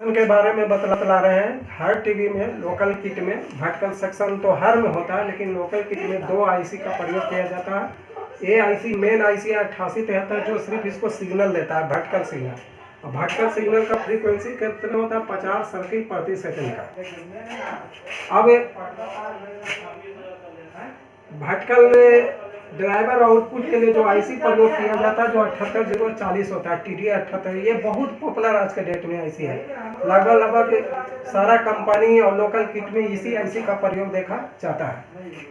के बारे में बतला रहे हैं। हर टीवी में लोकल किट में वर्टिकल सेक्शन तो हर में होता है, लेकिन लोकल किट में दो आईसी का प्रयोग किया जाता है। ये आईसी मेन आईसी 8873 जो सिर्फ इसको सिग्नल देता है, वर्टिकल सिग्नल। और वर्टिकल सिग्नल का फ्रीक्वेंसी कितना होता है? 50 सर्किल प्रति सेकंड का। अब वर्टिकल ड्राइवर आउटपुट के लिए जो आईसी प्रयोग किया जाता है, जो 78040 होता है, TD 78, ये बहुत पॉपुलर आज के डेट में आईसी है। लगभग सारा कंपनी और लोकल किट में इसी आईसी का प्रयोग देखा जाता है।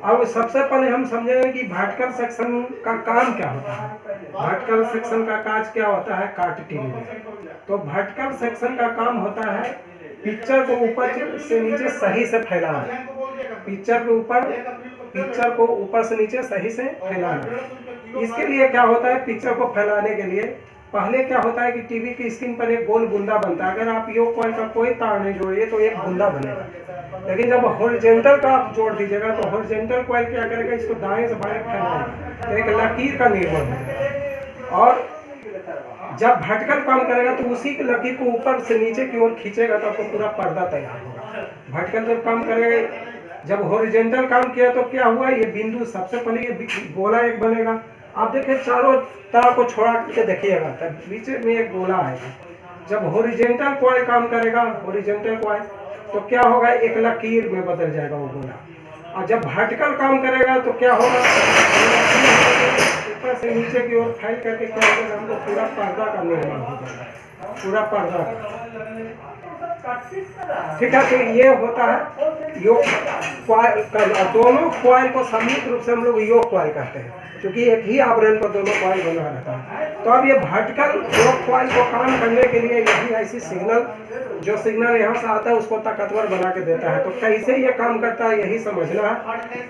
अब सबसे पहले हम समझेंगे कि वर्टिकल सेक्शन का काम क्या होता है। वर्टिकल सेक्शन का काज क्या होता है कार्ट टीवी में? तो वर्टिकल सेक्शन का काम होता है पिक्चर को ऊपर से नीचे सही से फैलाना। पिक्चर को ऊपर से नीचे सही से फैलाना। इसके लिए क्या होता है, पिक्चर को फैलाने के लिए पहले क्या होता है कि टीवी की स्क्रीन पर एक गोल बुंदा बनता है। अगर आप योग कॉइल का कोई तार नहीं जोड़िए तो एक बुंदा बनेगा। लेकिन जब हॉरिजॉन्टल का आप जोड़ दीजिएगा तो हॉरिजॉन्टल कॉइल क्या करेगा, इसको दाएं से बाएं फैलाएगा, एक लकीर का निर्माण होगा। और जब वर्टिकल काम करेगा तो उसी की लकीर को ऊपर से नीचे की ओर खींचेगा तो आपको पूरा पर्दा तैयार होगा। वर्टिकल जब काम करेगा, जब हॉरिजॉन्टल काम किया तो क्या हुआ, ये बिंदु सबसे पहले ये गोला एक बनेगा। आप देखिए चारों तार को छोड़ा करके देखिएगा तब बीच में एक गोला आएगा। जब हॉरिजॉन्टल कॉइल काम करेगा, हॉरिजॉन्टल कॉइल, तो क्या होगा, एक लकीर में बदल जाएगा वो गोला। और जब वर्टिकल काम करेगा तो क्या होगा, ऊपर से नीचे की ओर फैल करके क्या होगा, हमको पूरा पर्दा का निर्माण हो जाएगा, पूरा पर्दा का। ठीक है, तो ये होता है योग कॉइल का। दोनों कॉइल को संयुक्त रूप से हम लोग योग कॉइल कहते हैं, क्योंकि एक ही आवरण पर दोनों कॉइल बना रहता है। तो अब ये वर्टिकल योग कॉइल को काम करने के लिए यही ऐसी सिग्नल, जो सिग्नल यहाँ से आता है उसको ताकतवर बना के देता है। तो कैसे ये काम करता है यही समझना है।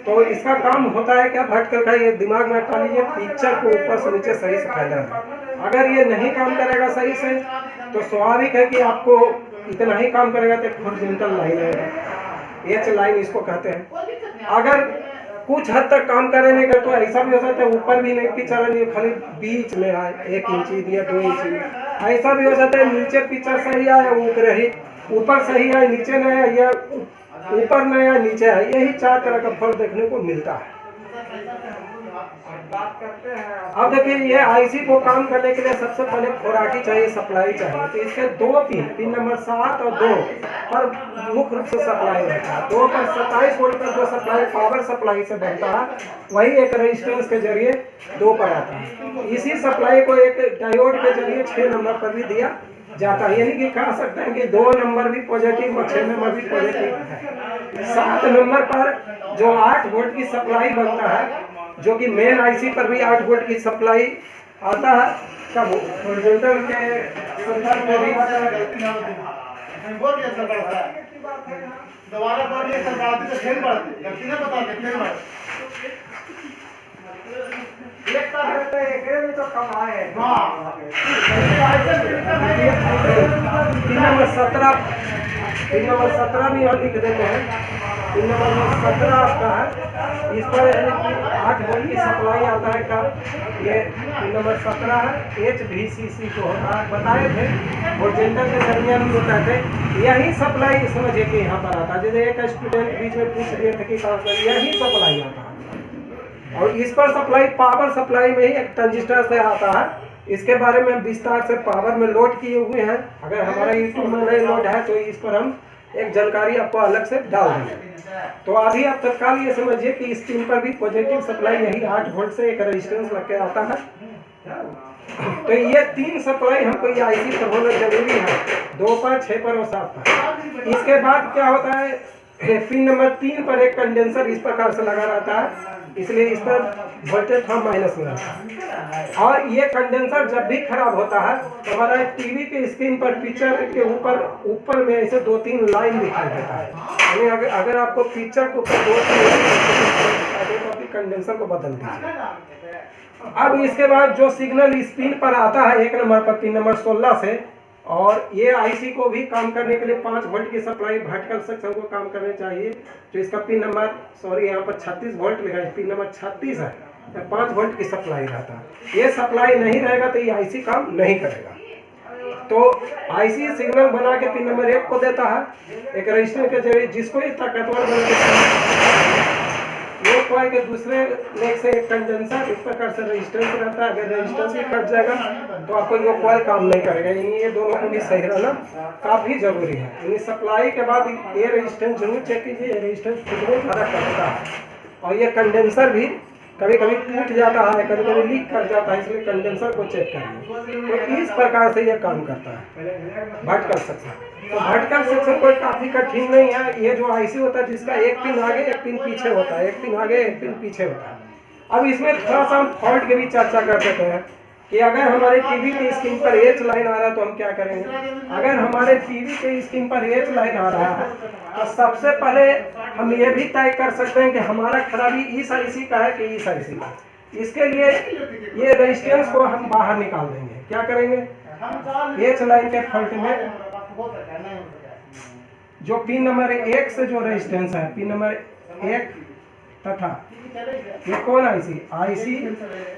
तो इसका काम होता है क्या, वर्टिकल का, ये दिमाग में रखा लीजिए, पिक्चर को ऊपर से नीचे सही से फैलाना। अगर ये नहीं काम करेगा सही से तो स्वाभाविक है कि आपको इतना ही काम करेगा तो हॉरिजॉन्टल लाइन है, एच लाइन इसको कहते हैं। अगर कुछ हद तक काम करने का तो ऐसा भी हो सकता है ऊपर भी नहीं पिक्चर नहीं, खाली बीच में आए 1 इंच या 2 इंच, ऐसा भी हो सकता है नीचे पिक्चर सही आए, ऊपर सही आए, नीचे नहीं आए, या ऊपर नहीं आए, नीचे आए। यही 4 तरह का फर्क देखने को मिलता है। अब देखिए, ये आईसी को काम करने के लिए सबसे पहले खोराकी चाहिए, सप्लाई चाहिए। तो इसके पिन नंबर 7 और 2 पर मुख्य रूप से सप्लाई रहता है। 2 पर 27 वोल्ट का जो सप्लाई पावर सप्लाई से बनता है, वही एक रेजिस्टेंस के जरिए 2 पर आता है। इसी सप्लाई को एक डायोड के जरिए 6 नंबर पर भी दिया जाता है। यानी कि कह सकते हैं कि 2 नंबर भी पॉजिटिव और 6 नंबर भी पॉजिटिव है। 7 नंबर पर जो 8 वोल्ट की सप्लाई बनता है, जो कि मेन आईसी पर भी 8 वोल्ट की सप्लाई आता है, कब हॉरिजॉन्टल के संदर्भ में भी पिन नंबर 17 भी यहाँ लिख देते हैं। पिन नंबर 17 आपका है, इस पर 8 वोल्ट की सप्लाई आता है का, ये पिन नंबर 17 है। HVCC जो होता है बताए थे, हॉरिजॉन्टल के दरमियान भी होता है। यही सप्लाई समझिए कि यहाँ पर आता है। जैसे एक स्टूडेंट बीच में पूछ रहे थे कि यही सप्लाई आता है। और इस पर सप्लाई पावर सप्लाई में ही एक ट्रांजिस्टर से आता है। इसके बारे में विस्तार से पावर में लोड किए हुए हैं। अगर हमारा यूट्यूब में नहीं लोड है तो इस पर हम एक जानकारी आपको अलग से डाल देंगे। तो अभी आप तत्काल ये समझिए कि इस पिन पर भी पॉजिटिव सप्लाई यही 8 वोल्ट से एक रेजिस्टेंस लग के आता है। तो ये 3 सप्लाई हमको ये आईसी पर होना जरूरी है, 2 पर, 6 पर और 7 पर। इसके बाद क्या होता है, पिन नंबर 3 पर एक कंडेंसर इस प्रकार से लगा रहता है, इसलिए इस पर वोल्टेज हम माइनस में रहता है। और ये कंडेंसर जब भी खराब होता है तो हमारा टीवी के स्क्रीन पर पिक्चर के ऊपर में ऐसे 2-3 लाइन दिखाई देता है। यानी अगर आपको पिक्चर को 2-3 लाइन कंडेंसर को बदल दीजिए। अब इसके बाद जो सिग्नल स्क्रीन पर आता है 1 नंबर पर, पिन नंबर 16 से, और ये आईसी को भी काम करने के लिए 5 वोल्ट की सप्लाई वर्टिकल सेक्शन को काम करने चाहिए। तो इसका पिन नंबर यहाँ पर 36 वोल्ट लिखा है, पिन नंबर 36 है, 5 वोल्ट की सप्लाई रहता है। ये सप्लाई नहीं रहेगा तो ये आईसी काम नहीं करेगा। तो आईसी सिग्नल बना के पिन नंबर 1 को देता है एक रजिस्टर के जरिए, जिसको ये ताकतवर बना देता वो कॉइल के दूसरे लेग से एक कंडेंसर इस प्रकार से रेजिस्टेंस रहता है। अगर रेजिस्टेंस भी कट जाएगा तो आपको ये कॉइल काम नहीं करेगा। यानी ये दोनों को भी सही रहना काफ़ी जरूरी है। यानी सप्लाई के बाद ये रेजिस्टेंस जरूर चेक कीजिए, ये रेजिस्टेंस कितने ज़्यादा करता है। और ये कंडेंसर भी कभी कभी टूट जाता है, कभी कभी लीक कर जाता है, इसलिए कंडेंसर को चेक करिए। तो इस प्रकार से ये काम करता है वर्टिकल सेक्शन। तो वर्टिकल सेक्शन कोई काफ़ी कठिन नहीं है। ये जो आईसी होता है जिसका एक पिन आगे एक पिन पीछे होता है, एक पिन आगे एक पिन पीछे होता है। अब इसमें थोड़ा सा हम फॉल्ट की भी चर्चा कर देते हैं कि अगर हमारे टीवी के स्क्रीन पर एच लाइन आ रहा है तो हम क्या करेंगे। अगर हमारे टीवी के स्क्रीन पर एच लाइन आ रहा है तो सबसे पहले हम ये भी तय कर सकते हैं कि हमारा खराबी इस आईसी का है कि इस आईसी का। इसके लिए ये रेजिस्टेंस को हम बाहर निकाल देंगे। क्या करेंगे, एच लाइन के फॉल्ट में जो पिन नंबर 1 से जो रेजिस्टेंस है, पिन नंबर 1 तथा ये कौन आईसी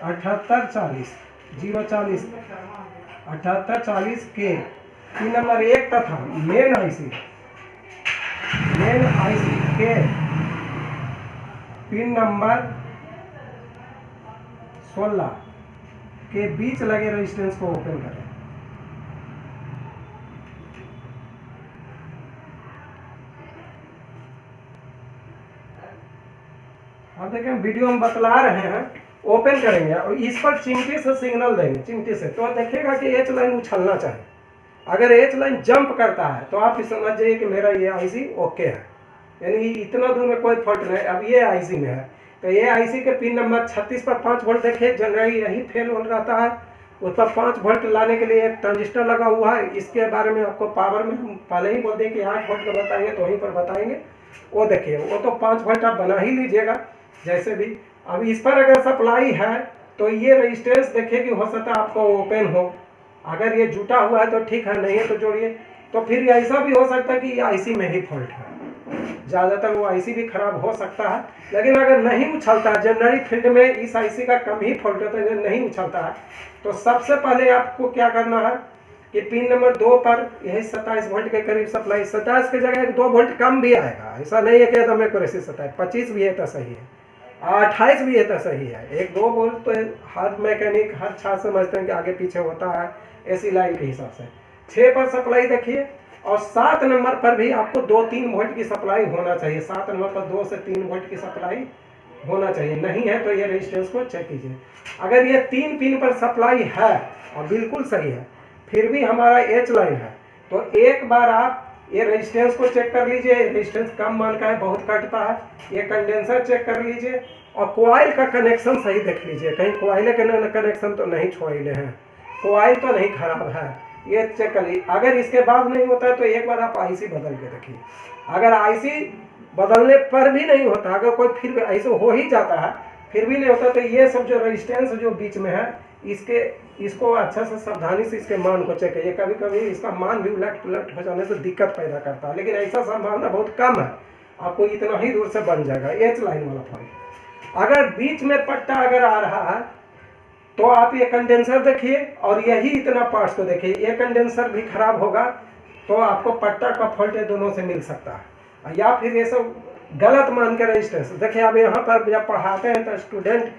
7840 040 7840 के पिन नंबर 1 तथा मेन आईसी के पिन नंबर 16 के बीच लगे रेजिस्टेंस को ओपन करें। अब देखें वीडियो हम बतला रहे हैं, ओपन करेंगे और इस पर चिमटी से सिग्नल देंगे, चिमटी से, तो देखिएगा कि एच लाइन उछलना चाहिए। अगर एच लाइन जंप करता है तो आप समझ जाइए कि मेरा ये आईसी ओके है, यानी इतना दूर में कोई फॉल्ट नहीं। अब ये आईसी में है तो ये आईसी के पिन नंबर 36 पर 5 वोल्ट देखिए जनरली यही फेल हो रहता है। उस पर 5 वोल्ट लाने के लिए एक ट्रांजिस्टर लगा हुआ है। इसके बारे में आपको पावर में हम पहले ही बोल दें कि 8 वोल्ट का बताएंगे तो वहीं पर बताएंगे। वो देखिए वो तो 5 वोल्ट आप बना ही लीजिएगा जैसे भी। अब इस पर अगर सप्लाई है तो ये रेजिस्टेंस देखिए कि हो सकता है आपको ओपन हो। अगर ये जुटा हुआ है तो ठीक है, नहीं है तो जोड़िए। तो फिर ऐसा भी हो सकता है कि ये आईसी में ही फॉल्ट है, ज़्यादातर वो आईसी भी खराब हो सकता है। लेकिन अगर नहीं उछलता है, जनरली फील्ड में इस आईसी का कम ही फॉल्ट होता है, नहीं उछलता है, तो सबसे पहले आपको क्या करना है कि पिन नंबर 2 पर यही 27 वोल्ट के करीब सप्लाई, 27 की जगह 2 वोल्ट कम भी आएगा। ऐसा नहीं है कि एकदम एक्यूरेसी 27, 25 भी है तो सही है, 28 भी है तो सही है। 1-2 वोल्ट तो हर मैकेनिक हर छात्र समझते हैं कि आगे पीछे होता है एसी लाइन के हिसाब से। 6 पर सप्लाई देखिए और 7 नंबर पर भी आपको 2-3 वोल्ट की सप्लाई होना चाहिए। 7 नंबर पर 2 से 3 वोल्ट की सप्लाई होना चाहिए। नहीं है तो ये रेजिस्टेंस को चेक कीजिए। अगर ये 3 पिन पर सप्लाई है और बिल्कुल सही है, फिर भी हमारा एच लाइन है, तो एक बार आप ये रेजिस्टेंस को चेक कर लीजिए। रेजिस्टेंस कम मान का है, बहुत कटता है। ये कंडेंसर चेक कर लीजिए और कॉइल का कनेक्शन सही देख लीजिए, कहीं कॉइल के कनेक्शन तो नहीं छोड़े हैं, कॉइल तो नहीं खराब है, ये चेक कर लीजिए। अगर इसके बाद नहीं होता है तो एक बार आप आईसी बदल के देखिए। अगर आईसी बदलने पर भी नहीं होता, अगर कोई फिर ऐसे हो ही जाता है फिर भी नहीं होता, तो ये सब जो रेजिस्टेंस जो बीच में है इसको अच्छा से सावधानी से इसके मान को चेक करिए। कभी कभी इसका मान भी उलट पुलट हो जाने से दिक्कत पैदा करता है, लेकिन ऐसा संभावना बहुत कम है। आपको इतना ही दूर से बन जाएगा एच लाइन वाला फॉल्ट। अगर बीच में पट्टा अगर आ रहा है तो आप ये कंडेंसर देखिए और यही इतना पार्ट्स को देखिए। ये कंडेंसर भी खराब होगा तो आपको पट्टा का फॉल्ट दोनों से मिल सकता है, या फिर ये सब गलत मान के रेजिस्टेंस देखिए। अब यहाँ पर जब पढ़ाते हैं तो स्टूडेंट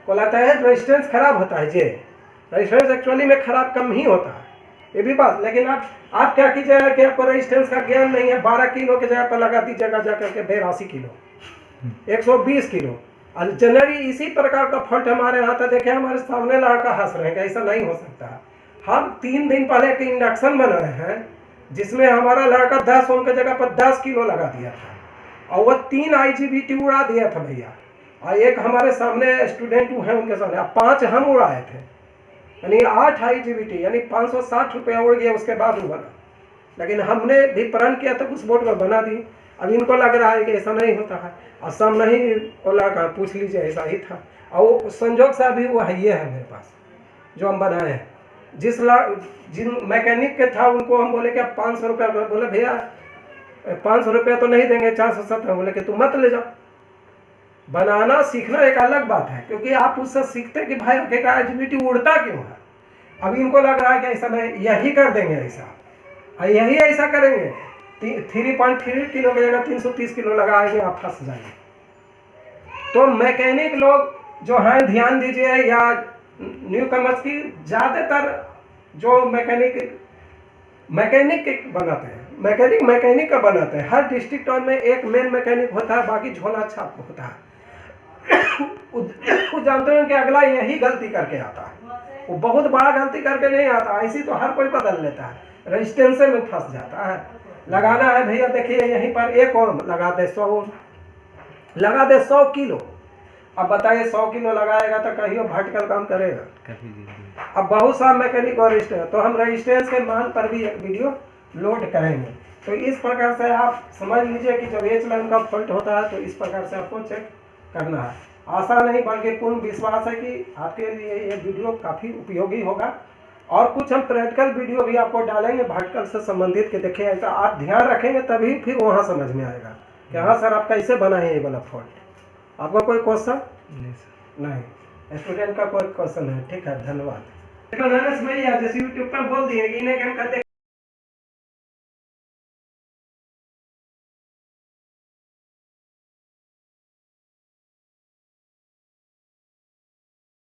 को लगता है रेजिस्टेंस खराब होता है। जी, रेजिस्टेंस एक्चुअली में खराब कम ही होता है, ये भी बात। लेकिन आप क्या कीजिएगा कि आपको रेजिस्टेंस का ज्ञान नहीं है, 12 किलो के जगह पर लगा दीजिएगा जाकर के 82 किलो 120 किलो। और जनरली इसी प्रकार का फॉल्ट हमारे यहाँ था। देखिए हमारे सामने लड़का हंस रहे हैं कि ऐसा नहीं हो सकता। हम 3 दिन पहले एक इंडक्शन बनाए हैं जिसमें हमारा लड़का 10 ओम की जगह पर 10 किलो लगा दिया था और वह 3 IGBT उड़ा दिया था भैया। और एक हमारे सामने स्टूडेंट हैं उनके सामने 5 हम उड़ाए थे, यानी 8 IGBT यानी 560 रुपया उड़ गया उसके बाद वो बना। लेकिन हमने भी प्रण किया था उस बोर्ड में बना दी। अब इनको लग रहा है कि ऐसा नहीं होता है, और सामने ही वो लड़का पूछ लीजिए ऐसा ही था। और वो संजोग से अभी वो है ये है मेरे पास जो हम बनाए हैं। जिन मैकेनिक के था उनको हम बोले कि 500 रुपया, बोले भैया 500 रुपया तो नहीं देंगे, 470। बोले कि तुम मत ले जाओ। बनाना सीखना एक अलग बात है, क्योंकि आप उससे सीखते कि भाई आखिरकार IGBT उड़ता क्यों है। अब इनको लग रहा है कि ऐसा नहीं, यही कर देंगे ऐसा, यही ऐसा करेंगे, 3.3 किलो की जगह 330 किलो लगाएंगे, आप फंस जाएंगे। तो मैकेनिक लोग जो हैं ध्यान दीजिए, या न्यू कमर्स की ज़्यादातर जो मैकेनिक बनाते हैं, मैकेनिक का बनाते हैं। हर डिस्ट्रिक्ट में एक मेन मैकेनिक होता है, बाकी झोला छाप होता है। वो जानते हैं कि अगला यही गलती करके आता है, वो बहुत बड़ा गलती करके नहीं आता, ऐसी तो हर कोई बदल लेता है, रेजिस्टेंस में फंस जाता है। लगाना है भैया, देखिए यहीं पर एक और लगा दे 100 किलो। अब बताइए 100 किलो लगाएगा तो कहीं वर्टिकल काम करेगा? अब बहुत सा मैकेनिक और रजिस्टेंस, तो हम रजिस्टेंस के मान पर भी एक वीडियो लोड करेंगे। तो इस प्रकार से आप समझ लीजिए कि जब एच लाइन का फॉल्ट होता है तो इस प्रकार से आपको चेक करना है। आशा नहीं बल्कि पूर्ण विश्वास है कि आपके लिए ये वीडियो काफ़ी उपयोगी होगा। और कुछ हम प्रैक्टिकल वीडियो भी आपको डालेंगे वर्टिकल से संबंधित, के देखिए ऐसा आप ध्यान रखेंगे तभी फिर वहाँ समझ में आएगा कि हाँ सर आप कैसे बनाए ये वाला फॉल्ट। आपका कोई क्वेश्चन? नहीं, स्टूडेंट का कोई क्वेश्चन है? ठीक है, धन्यवाद। जैसे यूट्यूब पर बोल दिए इन्हें हम करते